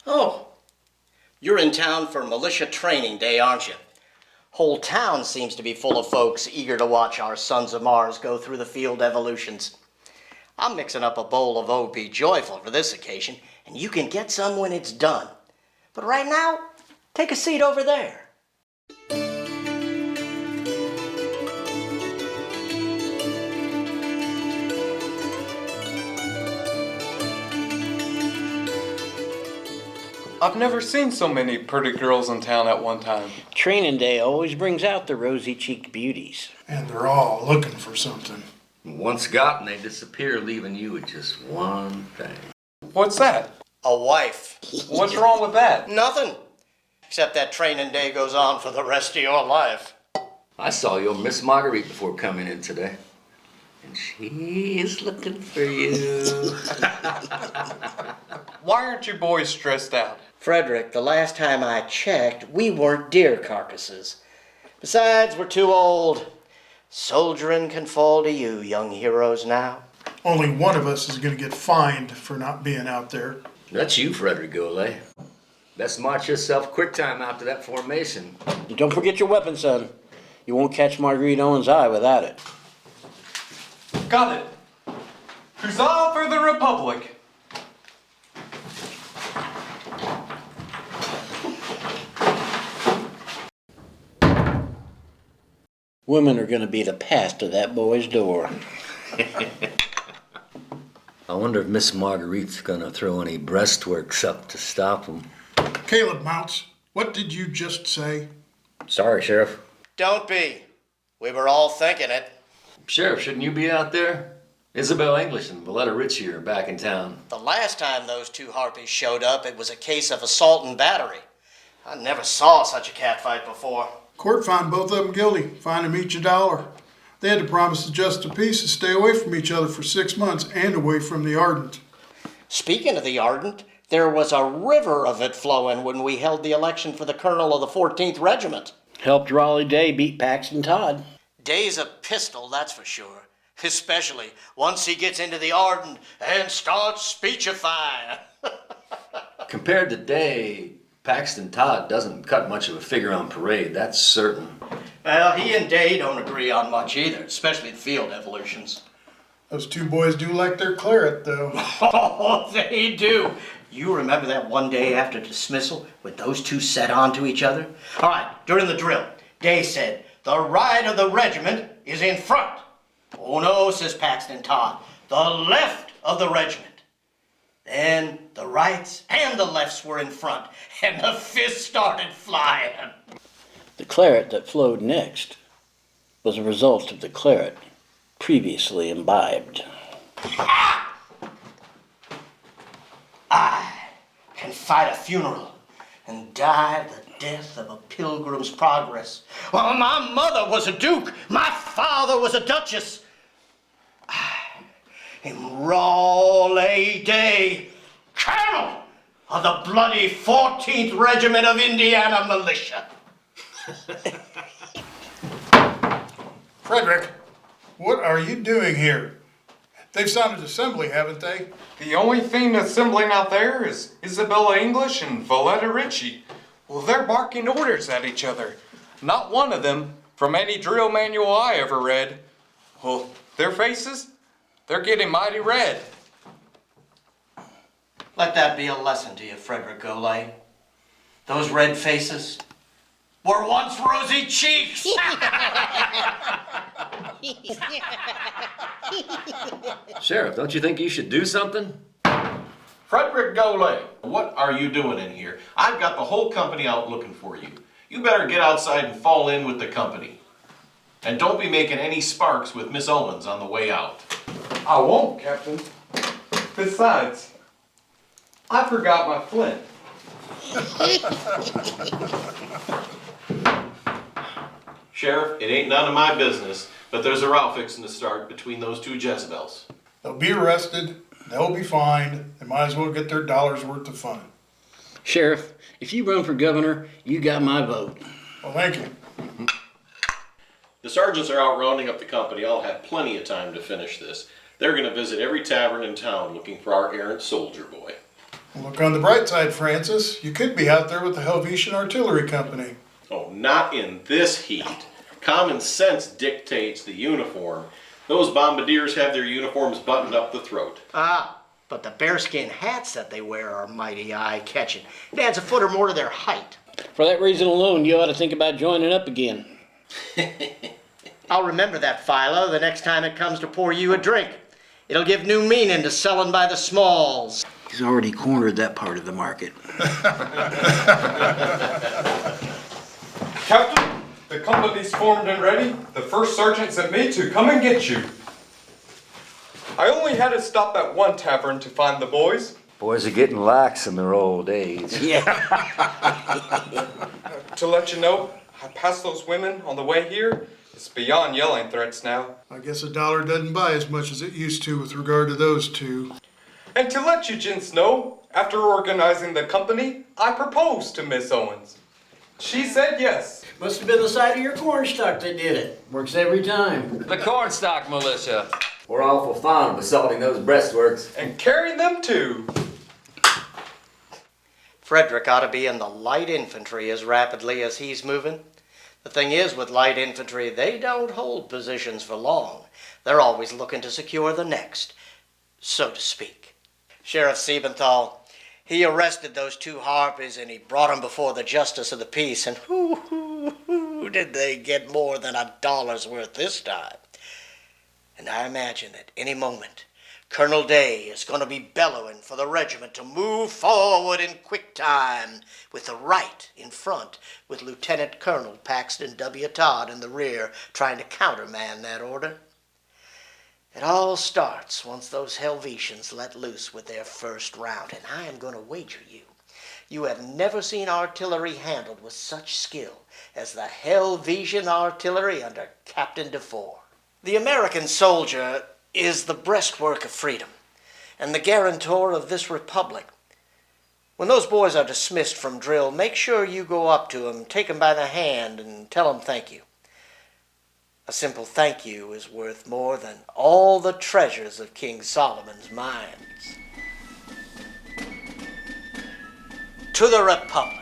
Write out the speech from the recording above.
Oh, you're in town for Militia Training Day, aren't you? Whole town seems to be full of folks eager to watch our sons of Mars go through the field evolutions. I'm mixing up a bowl of O.P. Joyful for this occasion, and you can get some when it's done. But right now, take a seat over there. I've never seen so many pretty girls in town at one time. Training day always brings out the rosy-cheeked beauties. And they're all looking for something. Once got and they disappear, leaving you with just one thing. What's that? A wife. What's wrong with that? Nothing. Except that training day goes on for the rest of your life. I saw your Miss Marguerite before coming in today. And she's looking for you. Why aren't you boys stressed out? Frederick, the last time I checked, we weren't deer carcasses. Besides, we're too old. Soldiering can fall to you, young heroes, now. Only one of us is going to get fined for not being out there. That's you, Frederick Goulet. Best march yourself quick time out to that formation. And don't forget your weapon, son. You won't catch Marguerite Owen's eye without it. Got it. Huzzah for the Republic. Women are going to be the pass to that boy's door. I wonder if Miss Marguerite's gonna throw any breastworks up to stop him. Caleb Mounts, what did you just say? Sorry, Sheriff. Don't be. We were all thinking it. Sheriff, shouldn't you be out there? Isabel English and Valletta Ritchie are back in town. The last time those two harpies showed up, it was a case of assault and battery. I never saw such a catfight before. Court found both of them guilty, fined them each $1. They had to promise the justice of peace to stay away from each other for 6 months and away from the Ardent. Speaking of the Ardent, there was a river of it flowing when we held the election for the colonel of the 14th Regiment. Helped Raleigh Day beat Paxton Todd. Day's a pistol, that's for sure. Especially once he gets into the Ardent and starts speechifying. Compared to Day, Paxton Todd doesn't cut much of a figure on parade, that's certain. Well, he and Day don't agree on much either, especially the field evolutions. Those two boys do like their claret, though. Oh, they do. You remember that one day after dismissal when those two set on to each other? All right, during the drill, Day said, "The right of the regiment is in front." "Oh no," says Paxton Todd, "the left of the regiment." Then the rights and the lefts were in front, and the fists started flying. The claret that flowed next was a result of the claret previously imbibed. I can fight a funeral and die the death of a pilgrim's progress. Well, my mother was a duke. My father was a duchess. I am Raleigh Day, colonel of the bloody 14th Regiment of Indiana Militia. Frederick, what are you doing here? They've sounded assembly, haven't they? The only thing assembling out there is Isabella English and Valletta Ritchie. Well, they're barking orders at each other. Not one of them, from any drill manual I ever read. Well, their faces, they're getting mighty red. Let that be a lesson to you, Frederick Goulet. Those red faces were once rosy cheeks. Sheriff, don't you think you should do something? Frederick Goulet, what are you doing in here? I've got the whole company out looking for you. You better get outside and fall in with the company. And don't be making any sparks with Miss Owens on the way out. I won't, Captain. Besides, I forgot my flint. Sheriff, it ain't none of my business, but there's a row fixing to start between those two Jezebels. They'll be arrested, they'll be fined, they might as well get their dollar's worth of fun. Sheriff, if you run for governor, you got my vote. Well, thank you. The sergeants are out rounding up the company. I'll have plenty of time to finish this. They're going to visit every tavern in town looking for our errant soldier boy. Look on the bright side, Francis. You could be out there with the Helvetian Artillery Company. Oh, not in this heat. Common sense dictates the uniform. Those bombardiers have their uniforms buttoned up the throat. Ah, but the bearskin hats that they wear are mighty eye-catching. It adds a foot or more to their height. For that reason alone, you ought to think about joining up again. I'll remember that, Philo, the next time it comes to pour you a drink. It'll give new meaning to selling by the smalls. He's already cornered that part of the market. Captain, the company's formed and ready. The first sergeant sent me to come and get you. I only had to stop at one tavern to find the boys. Boys are getting lax in their old age. Yeah. To let you know, I passed those women on the way here. It's beyond yelling threats now. I guess $1 doesn't buy as much as it used to with regard to those two. And to let you gents know, after organizing the company, I proposed to Miss Owens. She said yes. Must have been the side of your cornstalk that did it. Works every time. The cornstalk militia. We're awful fond of assaulting those breastworks. And carrying them too. Frederick ought to be in the light infantry as rapidly as he's moving. The thing is, with light infantry, they don't hold positions for long. They're always looking to secure the next, so to speak. Sheriff Siebenthal, he arrested those two harpies and he brought them before the justice of the peace, and who did they get more than $1's worth this time? And I imagine at any moment, Colonel Day is going to be bellowing for the regiment to move forward in quick time, with the right in front, with Lieutenant Colonel Paxton W. Todd in the rear, trying to countermand that order. It all starts once those Helvetians let loose with their first round, and I am going to wager you have never seen artillery handled with such skill as the Helvetian artillery under Captain DeFore. The American soldier is the breastwork of freedom and the guarantor of this republic. When those boys are dismissed from drill, make sure you go up to them, take them by the hand, and tell them thank you. A simple thank you is worth more than all the treasures of King Solomon's mines. To the Republic.